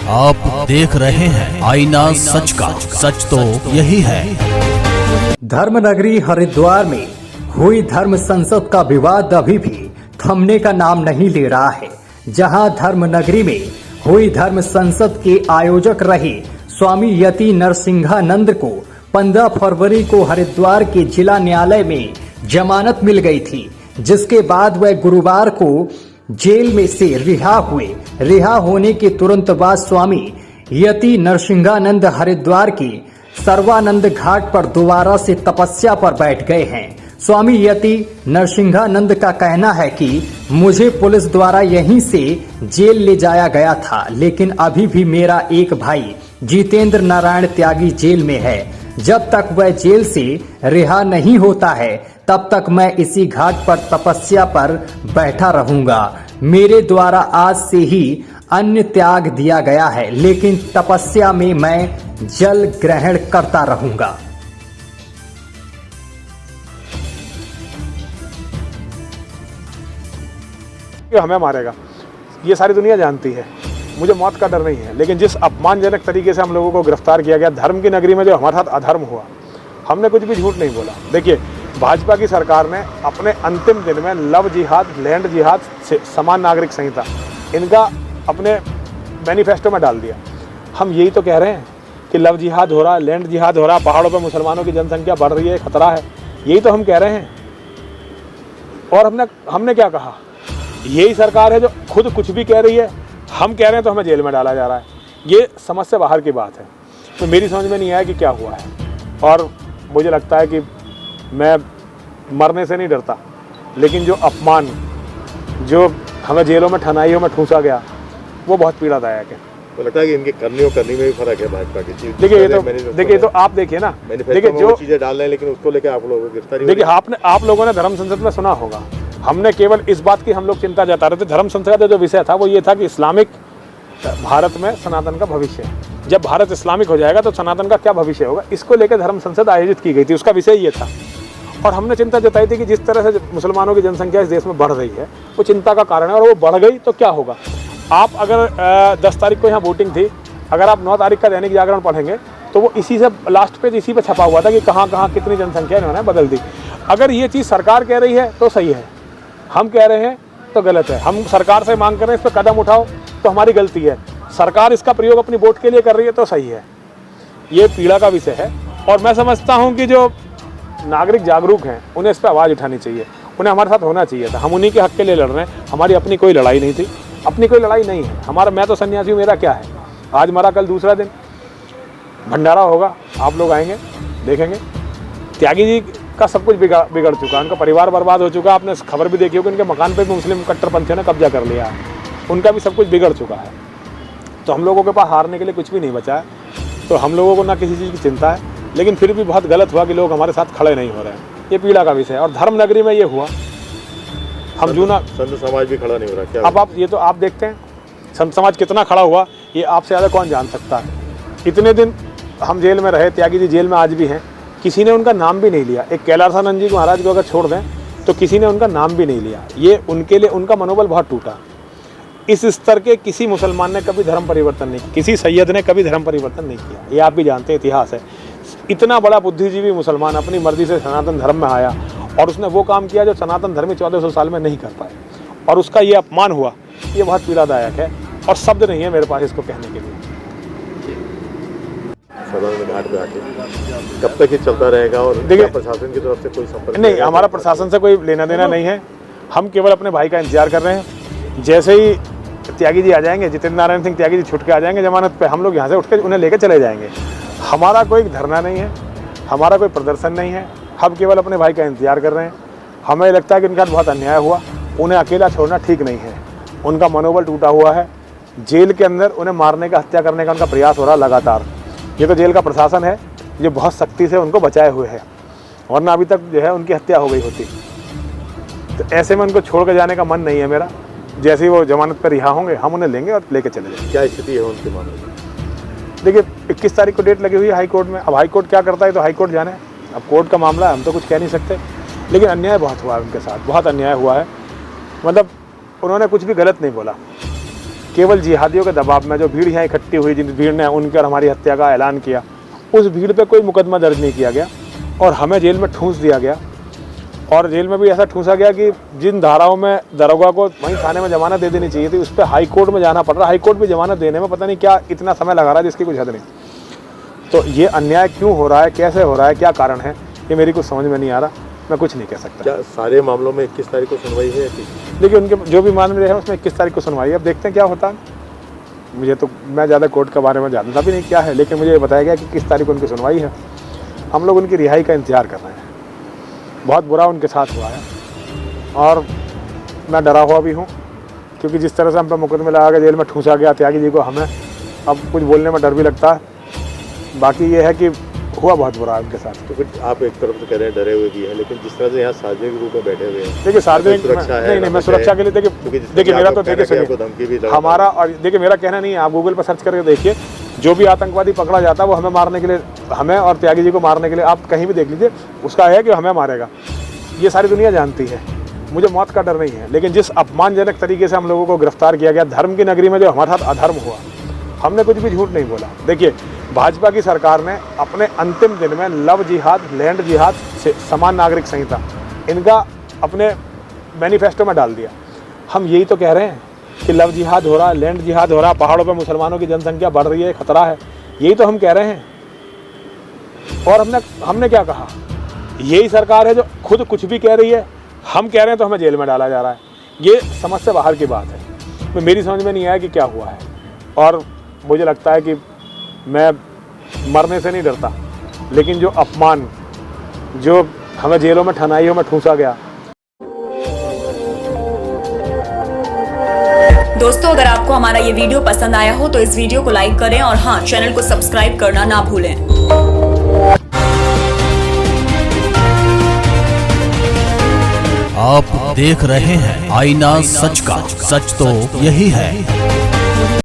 आप देख रहे हैं आईना सच का, सच तो यही है। धर्मनगरी हरिद्वार में हुई धर्म संसद का विवाद अभी भी थमने का नाम नहीं ले रहा है। जहां धर्मनगरी में हुई धर्म संसद के आयोजक रहे स्वामी यति नरसिंहानंद को 15 फरवरी को हरिद्वार के जिला न्यायालय में जमानत मिल गई थी, जिसके बाद वह गुरुवार को जेल में से रिहा हुए। रिहा होने के तुरंत बाद स्वामी यति नरसिंहानंद हरिद्वार के सर्वानंद घाट पर दोबारा से तपस्या पर बैठ गए हैं। स्वामी यति नरसिंहानंद का कहना है कि मुझे पुलिस द्वारा यहीं से जेल ले जाया गया था, लेकिन अभी भी मेरा एक भाई जितेंद्र नारायण त्यागी जेल में है। जब तक वह जेल से रिहा नहीं होता है तब तक मैं इसी घाट पर तपस्या पर बैठा रहूंगा। मेरे द्वारा आज से ही अन्न त्याग दिया गया है, लेकिन तपस्या में मैं जल ग्रहण करता रहूंगा। हमें मारेगा ये सारी दुनिया जानती है, मुझे मौत का डर नहीं है। लेकिन जिस अपमानजनक तरीके से हम लोगों को गिरफ्तार किया गया, धर्म की नगरी में जो हमारे साथ अधर्म हुआ, हमने कुछ भी झूठ नहीं बोला। देखिए, भाजपा की सरकार ने अपने अंतिम दिन में लव जिहाद, लैंड जिहाद, समान नागरिक संहिता, इनका अपने मैनिफेस्टो में डाल दिया। हम यही तो कह रहे हैं कि लव जिहाद हो रहा है, लैंड जिहाद हो रहा है, पहाड़ों पर मुसलमानों की जनसंख्या बढ़ रही है, खतरा है, यही तो हम कह रहे हैं। और हमने क्या कहा? यही सरकार है जो खुद कुछ भी कह रही है, हम कह रहे हैं तो हमें जेल में डाला जा रहा है। ये समझ से बाहर की बात है। तो मेरी समझ में नहीं आया कि क्या हुआ है, और मुझे लगता है कि मैं मरने से नहीं डरता, लेकिन जो अपमान, जो हमें जेलों में ठनाइयों में ठूंसा गया, वो बहुत पीड़ादायक है। तो लगता है कि इनके करने और करने में भी फर्क है भाजपा की। देखिए तो आप देखिए ना, देखिए जो चीजें डाल रहे हैं, लेकिन उसको लेकर आप लोगों को गिरफ्तारी। देखिए, आप लोगों ने धर्म संसद में सुना होगा, हमने केवल इस बात की हम लोग चिंता जता रहे थे। धर्म संसद का जो विषय था वो ये था कि इस्लामिक भारत में सनातन का भविष्य है। जब भारत इस्लामिक हो जाएगा तो सनातन का क्या भविष्य होगा, इसको लेकर धर्म संसद आयोजित की गई थी। उसका विषय ये था, और हमने चिंता जताई थी कि जिस तरह से मुसलमानों की जनसंख्या इस देश में बढ़ रही है, वो चिंता का कारण है, और वो बढ़ गई तो क्या होगा। आप अगर 10 तारीख को यहाँ वोटिंग थी, अगर आप 9 तारीख का दैनिक जागरण पढ़ेंगे तो वो इसी से लास्ट पेज इसी पे छपा हुआ था कि कहाँ कहाँ कितनी जनसंख्या इन्होंने बदल दी। अगर ये चीज़ सरकार कह रही है तो सही है, हम कह रहे हैं तो गलत है। हम सरकार से मांग कर रहे हैं इस पर कदम उठाओ तो हमारी गलती है। सरकार इसका प्रयोग अपनी वोट के लिए कर रही है तो सही है। ये पीड़ा का विषय है, और मैं समझता हूँ कि जो नागरिक जागरूक हैं उन्हें इस पर आवाज़ उठानी चाहिए, उन्हें हमारे साथ होना चाहिए था। हम उन्हीं के हक के लिए लड़ रहे हैं, हमारी अपनी कोई लड़ाई नहीं थी, अपनी कोई लड़ाई नहीं है हमारा। मैं तो सन्यासी हूँ, मेरा क्या है, आज मरा कल दूसरा दिन। भंडारा होगा, आप लोग आएंगे देखेंगे। त्यागी जी का सब कुछ बिगड़ चुका, उनका परिवार बर्बाद हो चुका। आपने खबर भी देखी होगी, उनके मकान पे भी मुस्लिम कट्टरपंथियों ने कब्जा कर लिया है, उनका भी सब कुछ बिगड़ चुका है। तो हम लोगों के पास हारने के लिए कुछ भी नहीं बचा है। तो हम लोगों को ना किसी चीज़ की चिंता है, लेकिन फिर भी बहुत गलत हुआ कि लोग हमारे साथ खड़े नहीं हो रहे हैं। ये पीड़ा का विषय है, और धर्म नगरी में ये हुआ। हम जूना संत समाज भी खड़ा नहीं हो रहा क्या? अब आप ये तो आप देखते हैं संत समाज कितना खड़ा हुआ, ये आपसे ज़्यादा कौन जान सकता है। इतने दिन हम जेल में रहे, त्यागी जी जेल में आज भी हैं, किसी ने उनका नाम भी नहीं लिया। एक कैलासानंद जी महाराज को अगर छोड़ दें तो किसी ने उनका नाम भी नहीं लिया। ये उनके लिए उनका मनोबल बहुत टूटा। इस स्तर के किसी मुसलमान ने कभी धर्म परिवर्तन नहीं किया, किसी सैयद ने कभी धर्म परिवर्तन नहीं किया। ये आप भी जानते हैं, इतिहास है। इतना बड़ा बुद्धिजीवी मुसलमान अपनी मर्जी से सनातन धर्म में आया, और उसने वो काम किया जो सनातन धर्मी 1400 साल में नहीं कर पाए, और उसका ये अपमान हुआ। ये बहुत पीड़ादायक है, और शब्द नहीं है मेरे पास इसको कहने के लिए। घाट पे आके कब तक ये चलता रहेगा, और देखिए प्रशासन की तरफ से कोई संपर्क नहीं? हमारा प्रशासन से कोई लेना देना नहीं है, हम केवल अपने भाई का इंतजार कर रहे हैं। जैसे ही त्यागी जी आ जाएंगे, जितेंद्र नारायण सिंह त्यागी जी छुट के आ जाएंगे जमानत पे, हम लोग यहाँ से उठ के उन्हें लेकर चले जाएंगे। हमारा कोई धरना नहीं है, हमारा कोई प्रदर्शन नहीं है, हम केवल अपने भाई का इंतजार कर रहे हैं। हमें लगता है कि इनका बहुत अन्याय हुआ, उन्हें अकेला छोड़ना ठीक नहीं है। उनका मनोबल टूटा हुआ है, जेल के अंदर उन्हें मारने का, हत्या करने का उनका प्रयास हो रहा है लगातार। ये तो जेल का प्रशासन है जो बहुत सख्ती से उनको बचाए हुए है, वरना अभी तक जो है उनकी हत्या हो गई होती। तो ऐसे में उनको छोड़ कर जाने का मन नहीं है मेरा। जैसे ही वो जमानत पर रिहा होंगे हम उन्हें लेंगे और लेके चले जाएंगे। क्या स्थिति है उनके मामले में? देखिए, 21 तारीख को डेट लगी हुई है हाई कोर्ट में। अब हाई कोर्ट क्या करता है तो हाई कोर्ट जाने, अब कोर्ट का मामला है, हम तो कुछ कह नहीं सकते। लेकिन अन्याय बहुत हुआ है उनके साथ, बहुत अन्याय हुआ है। मतलब उन्होंने कुछ भी गलत नहीं बोला, केवल जिहादियों के दबाव में जो भीड़ यहाँ इकट्ठी हुई, जिन भीड़ ने उनकी और हमारी हत्या का ऐलान किया, उस भीड़ पे कोई मुकदमा दर्ज नहीं किया गया और हमें जेल में ठूंस दिया गया। और जेल में भी ऐसा ठूंसा गया कि जिन धाराओं में दरोगा को वहीं थाने में जमानत दे देनी चाहिए थी, उस पर हाई कोर्ट में जाना पड़ रहा। हाई कोर्ट भी जमानत देने में पता नहीं क्या इतना समय लगा रहा है जिसकी कुछ हद नहीं। तो ये अन्याय क्यों हो रहा है, कैसे हो रहा है, क्या कारण है, ये मेरी कुछ समझ में नहीं आ रहा। मैं कुछ नहीं कह सकता। क्या सारे मामलों में 21 तारीख को सुनवाई है? देखिए उनके जो भी मामले हैं उसमें 21 तारीख को सुनवाई है। अब देखते हैं क्या होता है। मुझे तो मैं ज़्यादा कोर्ट के बारे में जानता भी नहीं क्या है, लेकिन मुझे ये बताया गया कि किस तारीख को उनकी सुनवाई है। हम लोग उनकी रिहाई का इंतजार कर रहे हैं। बहुत बुरा उनके साथ हुआ है और मैं डरा हुआ भी हूँ, क्योंकि जिस तरह से हम पे मुकदमे लगा के जेल में ठूंसा गया त्यागी जी को, हमें अब कुछ बोलने में डर भी लगता है। बाकी ये है कि हुआ बहुत बुरा है उनके साथ। तो फिर आप एक तरफ तो कह रहे हैं डरे हुए भी हैं, लेकिन जिस तरह से यहाँ सार्वजनिक रूप में बैठे हुए हैं, देखिए सार्वजनिक नहीं, मैं सुरक्षा के लिए देखिए मेरा तो देखिए हमारा, और देखिए मेरा कहना नहीं है, आप गूगल पर सर्च करके देखिए, जो भी आतंकवादी पकड़ा जाता है वो हमें मारने के लिए, हमें और त्यागी जी को मारने के लिए, आप कहीं भी देख लीजिए, उसका है कि हमें मारेगा। ये सारी दुनिया जानती है। मुझे मौत का डर नहीं है, लेकिन जिस अपमानजनक तरीके से हम लोगों को गिरफ्तार किया गया धर्म की नगरी में, जो हमारे साथ अधर्म हुआ, हमने कुछ भी झूठ नहीं बोला। देखिए भाजपा की सरकार ने अपने अंतिम दिन में लव जिहाद, लैंड जिहाद, समान नागरिक संहिता, इनका अपने मैनिफेस्टो में डाल दिया। हम यही तो कह रहे हैं कि लव जिहाद हो रहा है, लैंड जिहाद हो रहा है, पहाड़ों पर मुसलमानों की जनसंख्या बढ़ रही है, खतरा है, यही तो हम कह रहे हैं। और हमने क्या कहा? यही सरकार है जो खुद कुछ भी कह रही है, हम कह रहे हैं तो हमें जेल में डाला जा रहा है। ये समझ से बाहर की बात है। तो मेरी समझ में नहीं आया कि क्या हुआ है, और मुझे लगता है कि मैं मरने से नहीं डरता, लेकिन जो अपमान, जो हमें जेलों में ठनाइयों में ठूंसा गया। दोस्तों, अगर आपको हमारा ये वीडियो पसंद आया हो तो इस वीडियो को लाइक करें और हाँ, चैनल को सब्सक्राइब करना ना भूलें। आप देख रहे हैं आईना सच का, सच तो यही है।